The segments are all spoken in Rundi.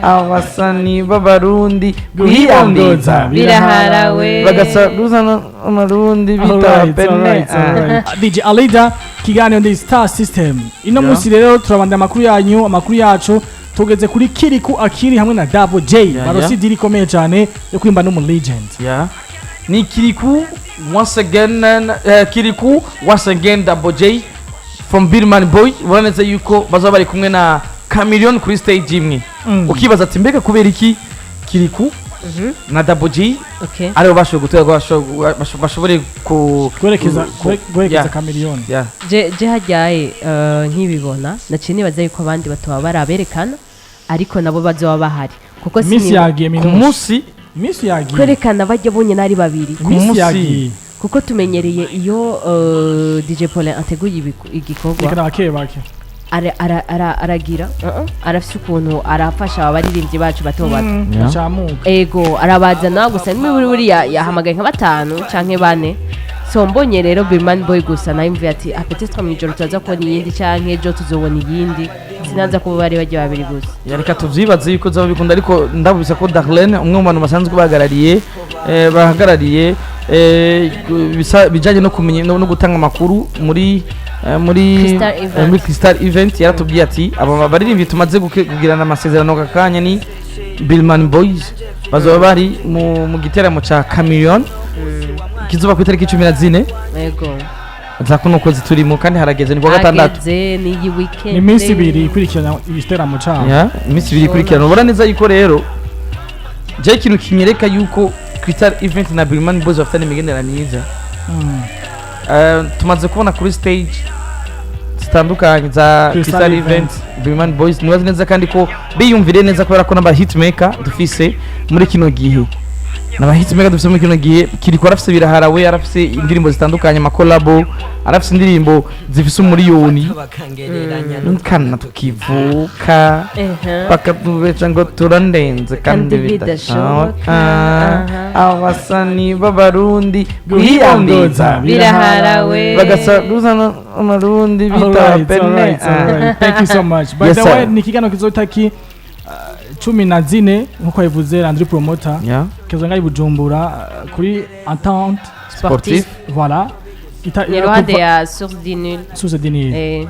abasani b'abarundi guhiyandoza biraharawe bagasaguza amarundi bita pene. DJ Alida kiganiro ndi Star System. Ino munsi rero turabanda amakuru yanyu, amakuru yacu tugeze kuri Kirikou akiri hamwe na Double J. Barosi diri komeye cyane yo kwimba no legend. Ni Kirikou once again, Kirikou once again, Double J from Birman Boy. Uraneze yuko bazaba bari kumwe na Chameleon kuri stage imwe. Ukibaza ati mbega kubera iki Kirikou na Double J aribo bashoboye gutera bashobore kwerekeza Chameleon. Je hajyaye nkibibona naciye nibaza yuko abandi batoba baraberekana ariko nabo bazoba bahari kuko Miss yagiye ku munsi Miss yagiye kwerekana bajya bonye nari babiri Miss yagiye kuko tumenyereye iyo DJ Paulin ateguye igikorwa bake aragira arafite ukuntu arafasha abaririmbyi bacu bato bato ego arabazana gusa n'imiburi yahamagaye nka 5 canke 4 so mbonye rero Birman Boy gusa nayo mvuye ati peut-être mu ijoro tuzaza kubona iyindi canke ejo tuzobona iyindi sinaza kuba bari bajye babiri gusa yareka tuvyibaze yuko zaba bikunda ariko ndabubise ko Darlene umwe mu bantu basanzwe bahagarariye bijanye no kumenya no gutanga amakuru muri Crystal Event yaratubwiye ati aba baririmbyi tumaze kugirana amasezerano kakanya ni Birman Boys bazoba bari mu giteramo ca Chameleon kizuba ku itariki 14 yego zakuno kwezi turimo kandi harageze ni kwa gatandatu ni weekend ni minsi ibiri ikurikirana ibiteramo cyabo minsi ibiri ikurikirana ubona neza yuko rero je ikintu kinyereka yuko Crystal Event na Birman Boys bafitanye imigenderanire tumaze kubona kuri stage zitandukanye za Crystal Event Birman Boys nibaze neza kandi ko biyumvire neza kubera ko n'aba hitmaker dufise muri kino gihe n'aba hitmaker dufise muri kino gihe Kirikou arafise biraharawe arafise indirimbo zitandukanye amakolabo arafise indirimbo zifise umuriyoni nkana tukivuka bakatubeca ngo turandenze kandi bidashoboka abasani b'abarundi guhiyandoza biraharawe bagasaguza amarundi bita pene. Thank you so much. By the way, ni kiganiro kizotaki 14 nkuko yavuze Landry Promoter kezanga ibujumbura kuri Entente Sportif voilà iruhande ya Source du Nil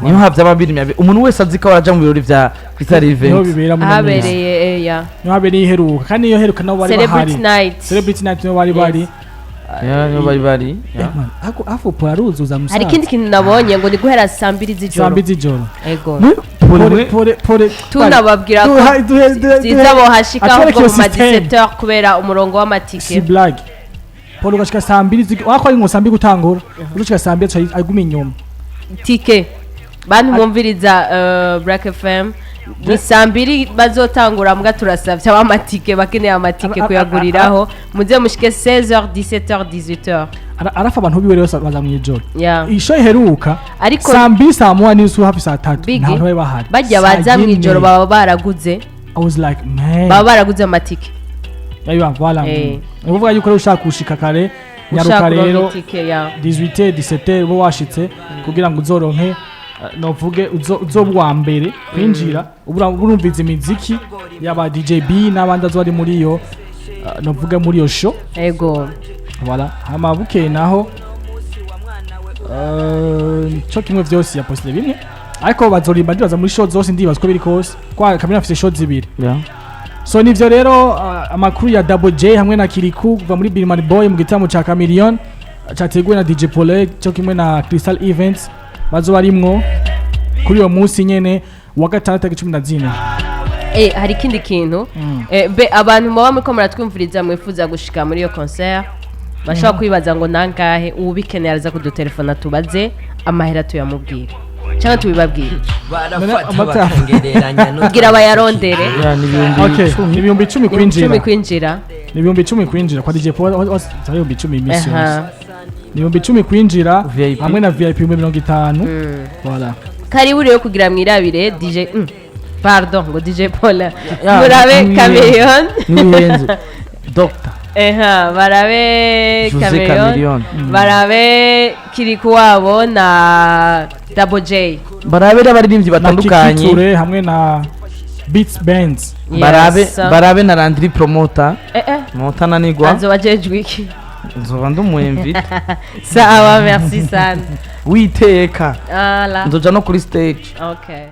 niyo havya ababiri umuntu wese azika waraja mu birori vya Crystal Event habereye niyo habereye iheruka kandi iyo heruka nabo bari bahari Celebrity Night niyo bari niyo bari afu poraruzuza musa hari kindi kintu nabonye ngo ni guhera 2 z'ijoro ego pole tunababwira ko zizabo hashika ahubwo mu 17h kubera umurongo w'amatike si blague Polo gashika 2 wako ari ngo 2 gutangura urushika 2 aguma inyuma tike bantu mumviriza Black FM ni 2 bazotangura mbwa turasavye amatike bakeneye amatike kuyaguriraho muze mushike 16h 17h 18h arafa abantu biwe rero baza mu ijoro isho iheruka ariko 2 saa moya nizo hafi saa 3 nta ntoye bahari bajya baza mu ijoro baba baraguze I was like man baba baraguze amatike yayo voilà uvuga yuko ushaka kushika kare nyaruka rero 18 17 bo washitse kugira ngo uzoronke novuge uzobwa mbere kwinjira urumviza imiziki yaba DJ B n'abandi azwari muri yo novuga muri yo show ego voilà amabuke naho cyo kimwe vyose ya poste bimwe ariko bazorimba ndibaza muri show zose ndibaza ko biri kose kwa Chameleon afite show zibiri so nivyo rero amakuru ya Double J hamwe na Kirikou kuva muri Birman Boy mu gitamo ca Chameleon cyateguwe na DJ Paulin cyo kimwe na Crystal Events bazo barimwo kuri uwo munsi nyene wa gatandatu 14 hari kindi kintu be abantu baba muri ko muratwumviriza mwifuza gushika muri iyo concert bashaka kwibaza ngo nangahe ubikeneye araza kudutelefona tubaze amahera tuyamubwira cyangwa tubibabwira kugira bayarondere ni ibihumbi 10 kwinjira ni ibihumbi 10 kwinjira kwa DJ Paulin za ibihumbi 10 mission ni ibihumbi 10 kwinjira hamwe na VIP 50 voilà karibu rero kugira mwirabire DJ pardon ngo DJ Paulin murabe Chameleon Doctor barabe Chameleon barabe Kirikou wabo na Double J barabe abaririmbyi batandukanye hamwe na beats bands barabe na Landry promoter mota nanigwa azoba jejwe iki nzoba ndumwemvita sawa merci sana witeka ala nzoja no kuri stage okay